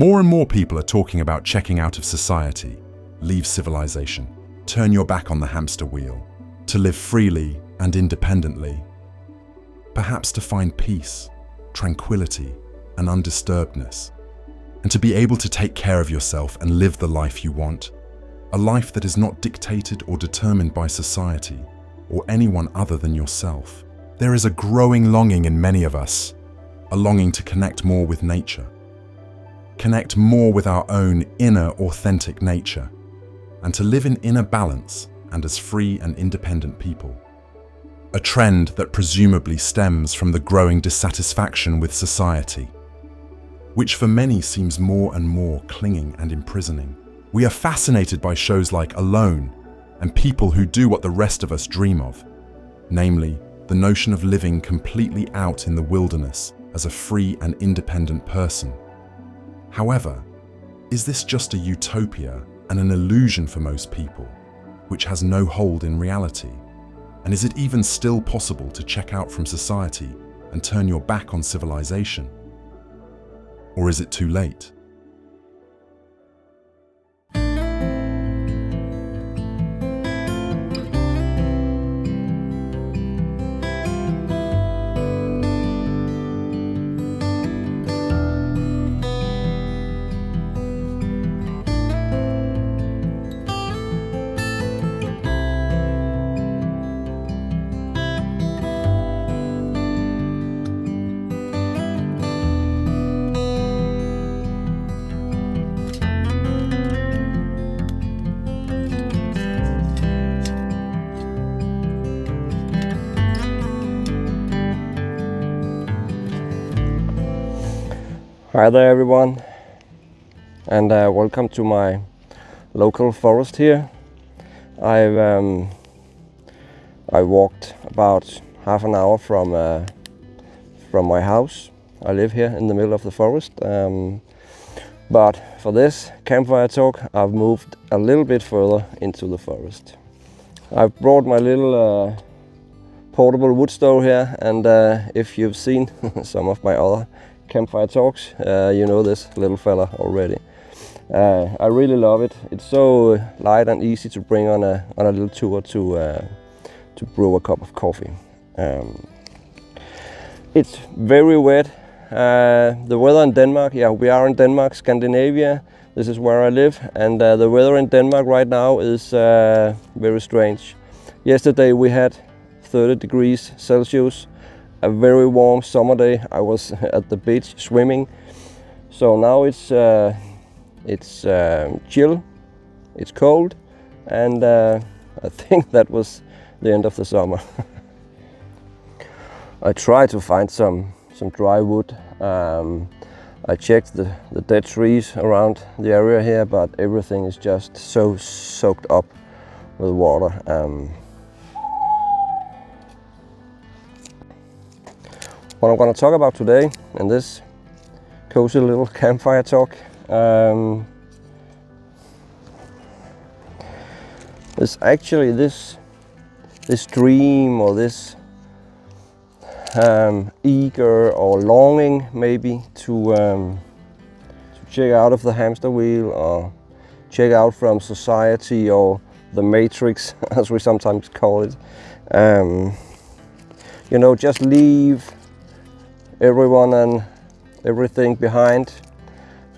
More and more people are talking about checking out of society, leave civilization, turn your back on the hamster wheel, to live freely and independently. Perhaps to find peace, tranquility, and undisturbedness, and to be able to take care of yourself and live the life you want, a life that is not dictated or determined by society or anyone other than yourself. There is a growing longing in many of us, a longing to connect more with nature, connect more with our own inner authentic nature, and to live in inner balance and as free and independent people. A trend that presumably stems from the growing dissatisfaction with society, which for many seems more and more clinging and imprisoning. We are fascinated by shows like Alone and people who do what the rest of us dream of, namely, the notion of living completely out in the wilderness as a free and independent person. However, is this just a utopia and an illusion for most people, which has no hold in reality? And is it even still possible to check out from society and turn your back on civilization? Or is it too late? Hi there everyone, and welcome to my local forest here. I walked about half an hour from my house. I live here in the middle of the forest, but for this campfire talk I've moved a little bit further into the forest. I've brought my little portable wood stove here, and if you've seen some of my other campfire talks, you know this little fella already. I really love it. It's so light and easy to bring on a little tour to brew a cup of coffee. It's very wet. The weather in Denmark, yeah, we are in Denmark, Scandinavia. This is where I live, and the weather in Denmark right now is very strange. Yesterday we had 30 degrees Celsius. A very warm summer day. I was at the beach swimming. So now it's chill, it's cold, and I think that was the end of the summer. I tried to find some dry wood. I checked the dead trees around the area here, but everything is just so soaked up with water. What I'm going to talk about today in this cozy little campfire talk is actually this dream, or this eager or longing maybe to check out of the hamster wheel, or check out from society, or the matrix as we sometimes call it. You know, just leave everyone and everything behind,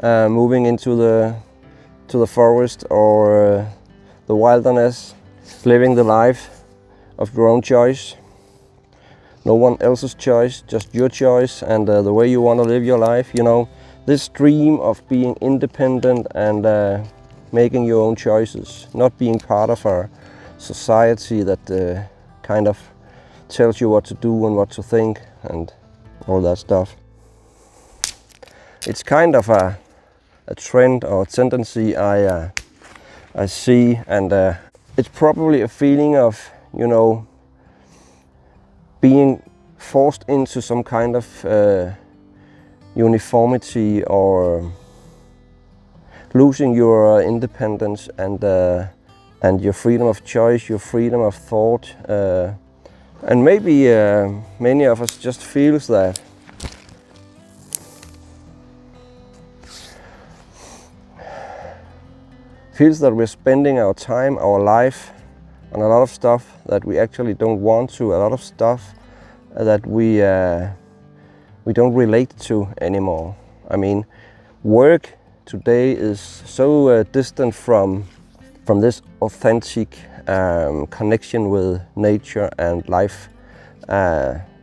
moving into the forest or the wilderness, living the life of your own choice, no one else's choice, just your choice and the way you want to live your life. You know, this dream of being independent and making your own choices, not being part of a society that kind of tells you what to do and what to think and all that stuff. It's kind of a trend or a tendency I see, and it's probably a feeling of, you know, being forced into some kind of uniformity, or losing your independence and your freedom of choice, your freedom of thought. And maybe many of us just feels that. feels that we're spending our time, our life on a lot of stuff that we actually don't want to, a lot of stuff that we don't relate to anymore. I mean, work today is so distant from this authentic connection with nature and life.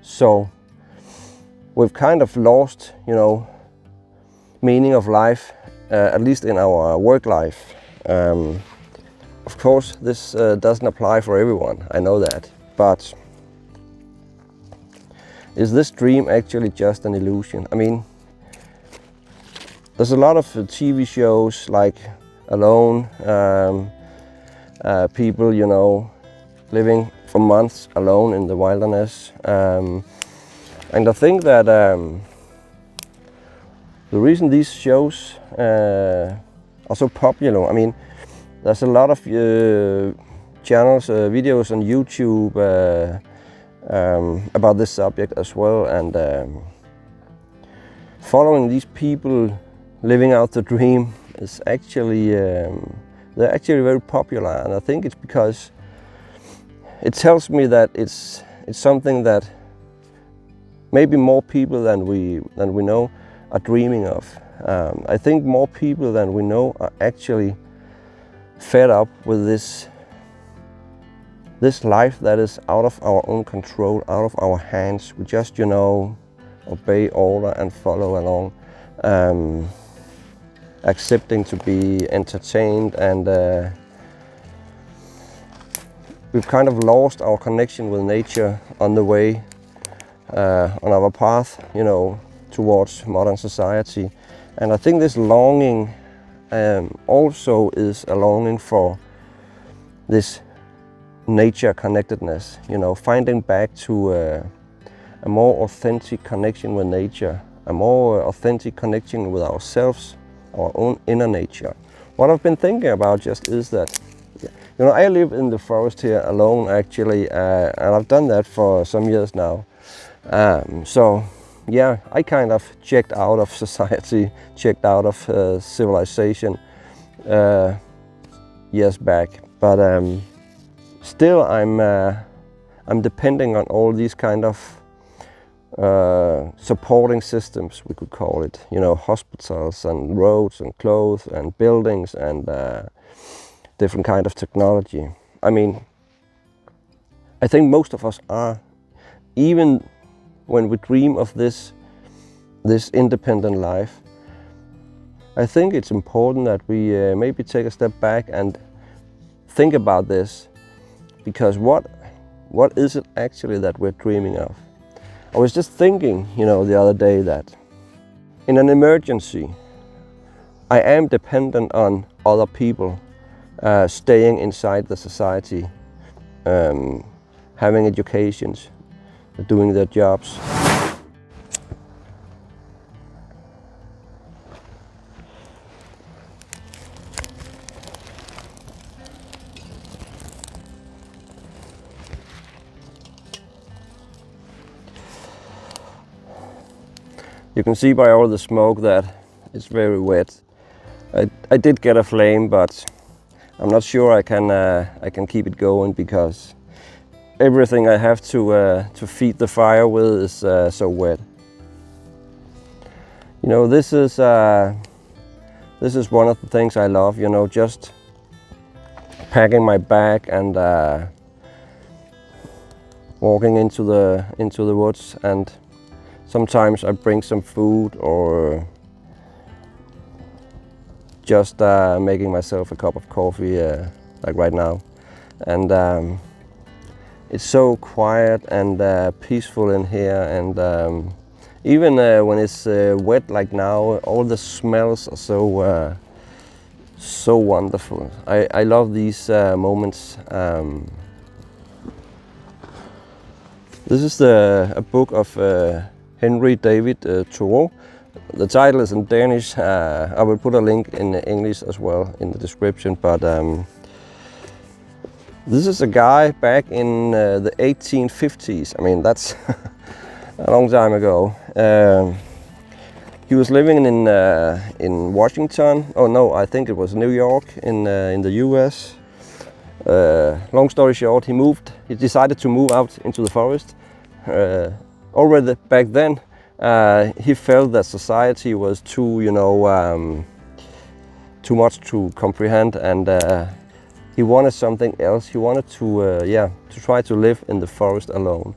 So we've kind of lost, you know, meaning of life, at least in our work life. Of course, this doesn't apply for everyone, I know that, but is this dream actually just an illusion? I mean, there's a lot of TV shows like Alone, people, you know, living for months alone in the wilderness. And I think that the reason these shows are so popular, I mean, there's a lot of channels, videos on YouTube about this subject as well, and following these people living out the dream is actually, they're actually very popular, and I think it's because it tells me that it's something that maybe more people than we know are dreaming of. I think more people than we know are actually fed up with this life that is out of our own control, out of our hands. We just, you know, obey order and follow along, accepting to be entertained, and we've kind of lost our connection with nature on the way, on our path, you know, towards modern society. And I think this longing also is a longing for this nature connectedness, you know, finding back to a more authentic connection with nature, a more authentic connection with ourselves, our own inner nature. What I've been thinking about just is that, you know, I live in the forest here alone actually, and I've done that for some years now. So yeah, I kind of checked out of society, checked out of civilization years back, but still I'm depending on all these kind of supporting systems, we could call it, you know, hospitals and roads and clothes and buildings and different kind of technology. I mean, I think most of us are, even when we dream of this independent life. I think it's important that we maybe take a step back and think about this, because what is it actually that we're dreaming of? I was just thinking, you know, the other day that in an emergency, I am dependent on other people staying inside the society, having educations, doing their jobs. You can see by all the smoke that it's very wet. I did get a flame, but I'm not sure I can keep it going, because everything I have to feed the fire with is so wet. You know, this is one of the things I love. You know, just packing my bag and walking into the woods, and sometimes I bring some food, or just making myself a cup of coffee, like right now, and it's so quiet and peaceful in here, and even when it's wet like now, all the smells are so wonderful. I love these moments. This is a book of Henry David Thoreau. The title is in Danish. I will put a link in English as well in the description, but this is a guy back in the 1850s. I mean, that's a long time ago. He was living in Washington. Oh no, I think it was New York in the U.S. Long story short, he decided to move out into the forest. Already back then, he felt that society was too, too much to comprehend, and he wanted something else. He wanted to try to live in the forest alone.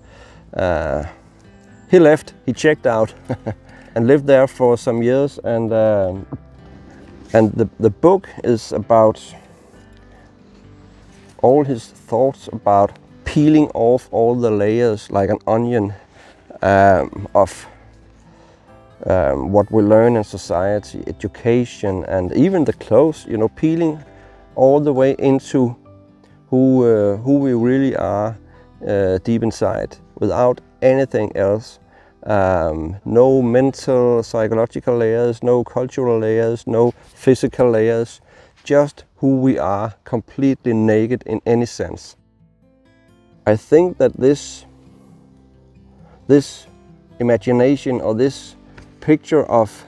He left, he checked out, and lived there for some years. And the book is about all his thoughts about peeling off all the layers like an onion of what we learn in society, education, and even the clothes, peeling all the way into who we really are deep inside, without anything else. No mental, psychological layers, no cultural layers, no physical layers, just who we are, completely naked in any sense. I think that this imagination, or this picture of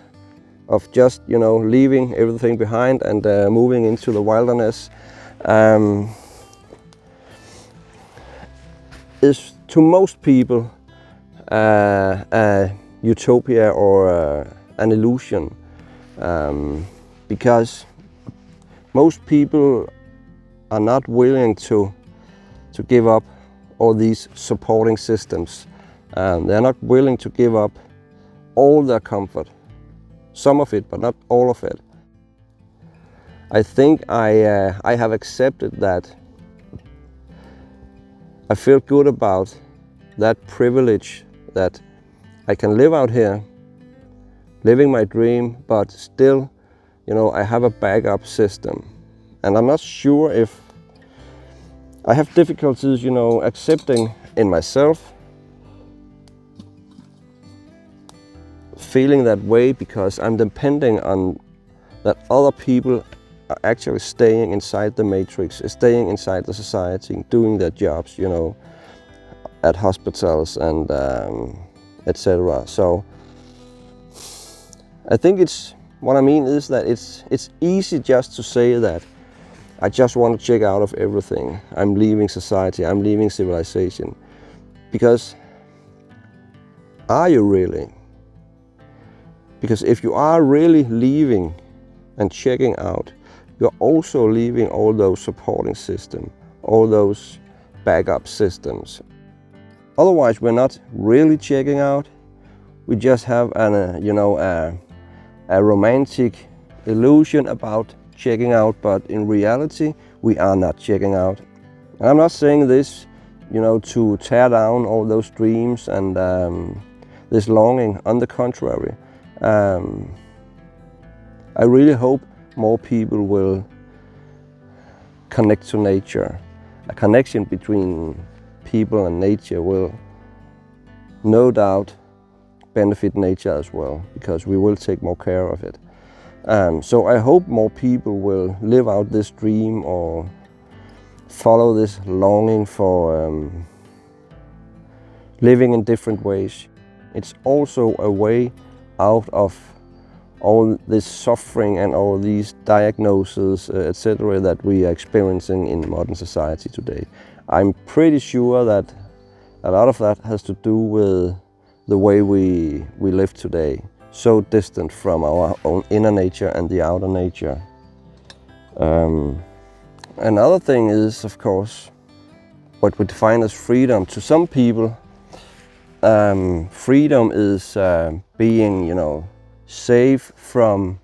just leaving everything behind and moving into the wilderness is to most people a utopia or an illusion, because most people are not willing to give up all these supporting systems. They're not willing to give up all their comfort, some of it, but not all of it. I think I have accepted that. I feel good about that privilege, that I can live out here, living my dream, but still, I have a backup system. And I'm not sure if I have difficulties, accepting in myself, feeling that way, because I'm depending on that other people are actually staying inside the matrix, staying inside the society, doing their jobs, at hospitals and etc. So I think what I mean is that it's easy just to say that I just want to check out of everything. I'm leaving society, I'm leaving civilization. Because are you really? Because if you are really leaving and checking out, you're also leaving all those supporting systems, all those backup systems. Otherwise, we're not really checking out. We just have a romantic illusion about checking out, but in reality, we are not checking out. And I'm not saying this, to tear down all those dreams and this longing. On the contrary, I really hope more people will connect to nature. A connection between people and nature will no doubt benefit nature as well, because we will take more care of it. So I hope more people will live out this dream or follow this longing for living in different ways. It's also a way out of all this suffering and all these diagnoses, etc., that we are experiencing in modern society today. I'm pretty sure that a lot of that has to do with the way we live today, so distant from our own inner nature and the outer nature. Another thing is, of course, what we define as freedom. To some people, freedom is being, safe from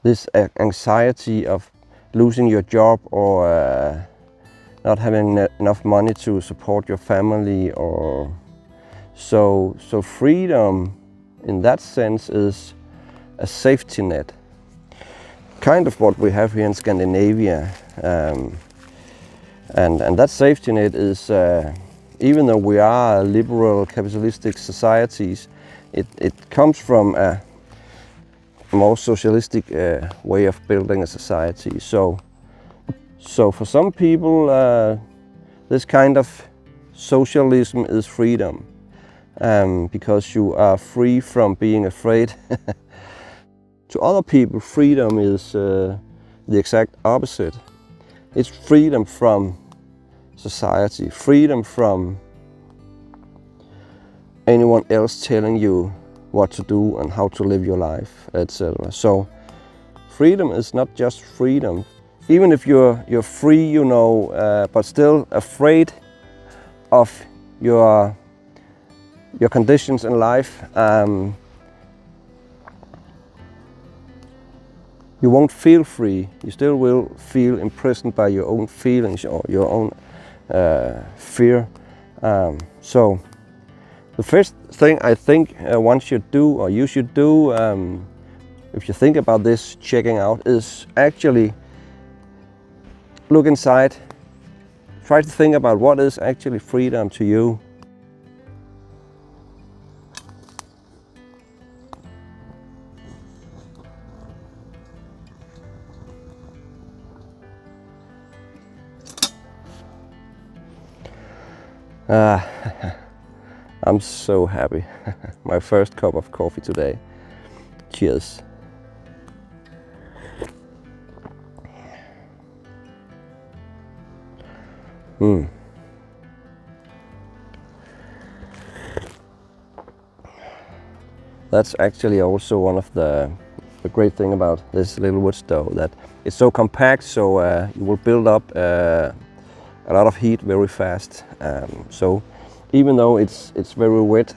this anxiety of losing your job or not having enough money to support your family, or so freedom in that sense is a safety net, kind of what we have here in Scandinavia, and that safety net is even though we are liberal capitalistic societies, it comes from a more socialistic way of building a society. So for some people, this kind of socialism is freedom. because you are free from being afraid. To other people, freedom is the exact opposite. It's freedom from society, freedom from anyone else telling you what to do and how to live your life, etc. So freedom is not just freedom. Even if you're free, you know, but still afraid of your conditions in life, you won't feel free. You still will feel imprisoned by your own feelings or your own fear. So the first thing I think one should do, or you should do, if you think about this checking out, is actually look inside. Try to think about what is actually freedom to you. I'm so happy. My first cup of coffee today. Cheers. That's actually also one of the great thing about this little wood stove, that it's so compact, so you will build up a lot of heat very fast. So even though it's very wet,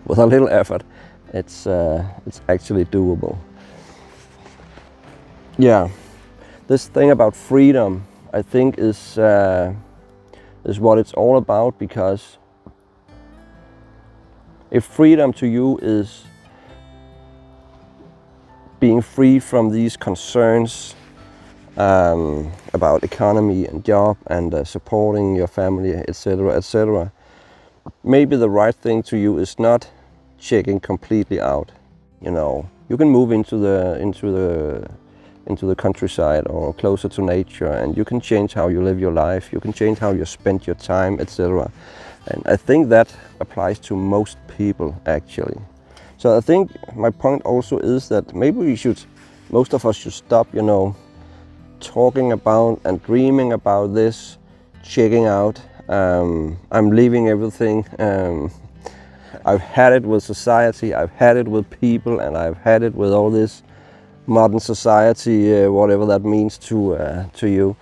with a little effort, it's actually doable. Yeah, this thing about freedom, I think, is what it's all about, because if freedom to you is being free from these concerns about economy and job and supporting your family, etc., etc., maybe the right thing to you is not checking completely out. You know, you can move into the countryside or closer to nature, and you can change how you live your life. You can change how you spend your time, etc. And I think that applies to most people, actually. So I think my point also is that maybe most of us should stop, you know, talking about and dreaming about this, checking out. I'm leaving everything. I've had it with society, I've had it with people, and I've had it with all this modern society, whatever that means to you.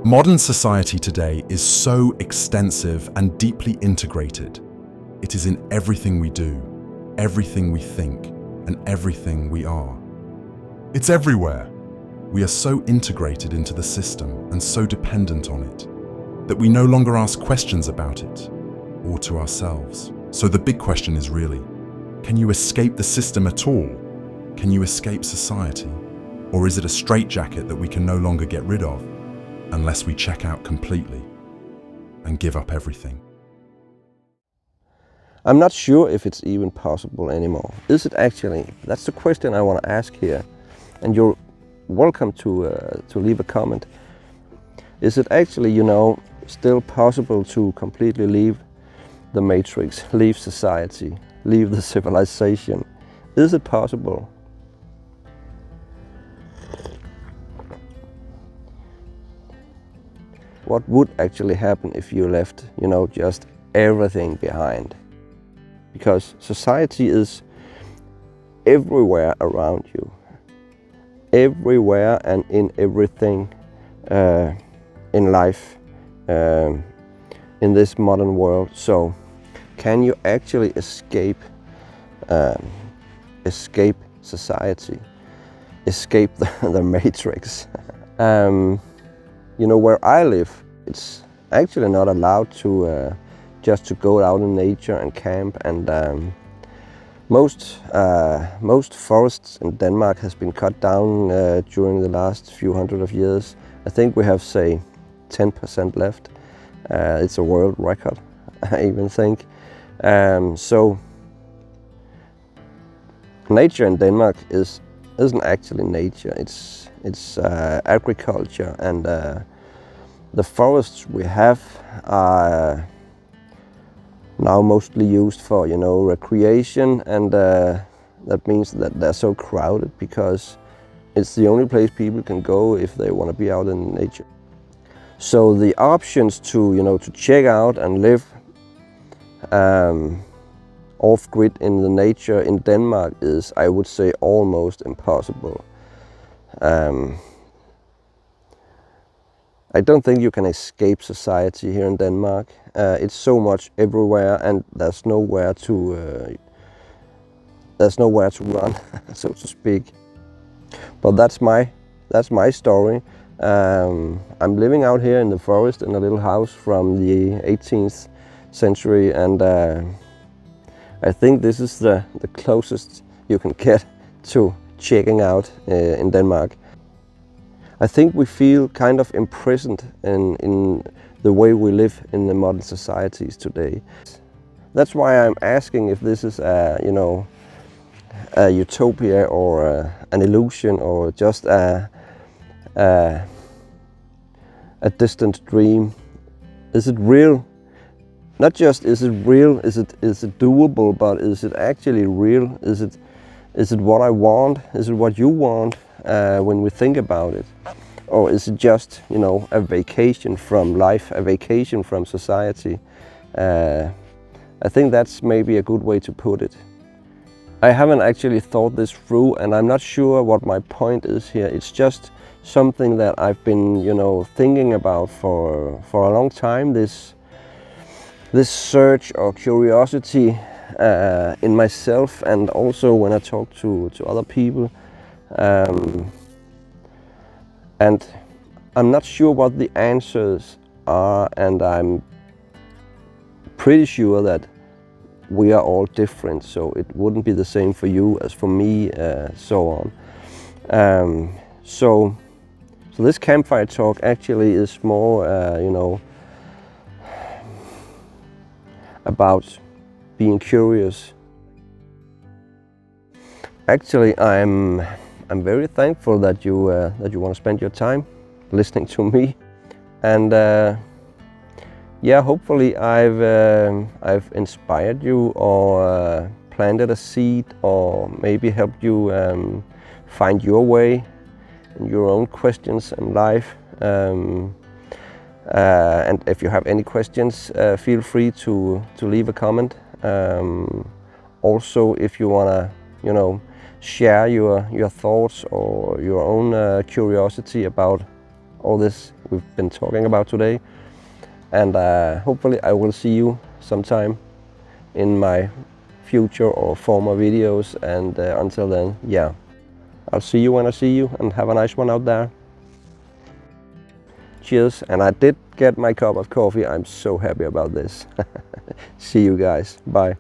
Modern society today is so extensive and deeply integrated. It is in everything we do, everything we think, and everything we are. It's everywhere. We are so integrated into the system and so dependent on it that we no longer ask questions about it or to ourselves. So the big question is really, can you escape the system at all? Can you escape society? Or is it a straitjacket that we can no longer get rid of unless we check out completely and give up everything? I'm not sure if it's even possible anymore. Is it actually? That's the question I want to ask here. And you're welcome to leave a comment. Is it actually, you know, still possible to completely leave the matrix, leave society, leave the civilization? Is it possible? What would actually happen if you left, you know, just everything behind? Because society is everywhere around you, everywhere and in everything in life, in this modern world. So can you actually escape society, escape the matrix? You know, where I live, it's actually not allowed to just to go out in nature and camp, and most forests in Denmark has been cut down during the last few hundred of years. I think we have, say, 10% left. It's a world record, I even think. So nature in Denmark isn't actually nature. It's agriculture, and the forests we have are now mostly used for, you know, recreation, and that means that they're so crowded because it's the only place people can go if they want to be out in nature. So the options to, you know, to check out and live off-grid in the nature in Denmark is, I would say, almost impossible. I don't think you can escape society here in Denmark. It's so much everywhere, and there's nowhere to run, so to speak. But that's my story. I'm living out here in the forest in a little house from the 18th century, and I think this is the closest you can get to checking out in Denmark. I think we feel kind of imprisoned in the way we live in the modern societies today. That's why I'm asking if this is you know, a utopia or an illusion, or just a distant dream. Is it real? Not just is it real, is it doable, but is it actually real? Is it what I want? Is it what you want when we think about it? Or is it just, you know, a vacation from life, a vacation from society? I think that's maybe a good way to put it. I haven't actually thought this through, and I'm not sure what my point is here. It's just something that I've been, you know, thinking about for a long time. This search or curiosity in myself, and also when I talk to other people. And I'm not sure what the answers are, and I'm pretty sure that we are all different, so it wouldn't be the same for you as for me, so on. So this campfire talk actually is more, you know, about being curious. Actually, I'm very thankful that you want to spend your time listening to me, and yeah, hopefully I've inspired you, or planted a seed, or maybe helped you find your way in your own questions in life. And if you have any questions, feel free to leave a comment. Also, if you wanna, you know, share your thoughts or your own curiosity about all this we've been talking about today. And hopefully I will see you sometime in my future or former videos. And until then, yeah, I'll see you when I see you, and have a nice one out there. Cheers. And I did get my cup of coffee. I'm so happy about this. See you guys. Bye.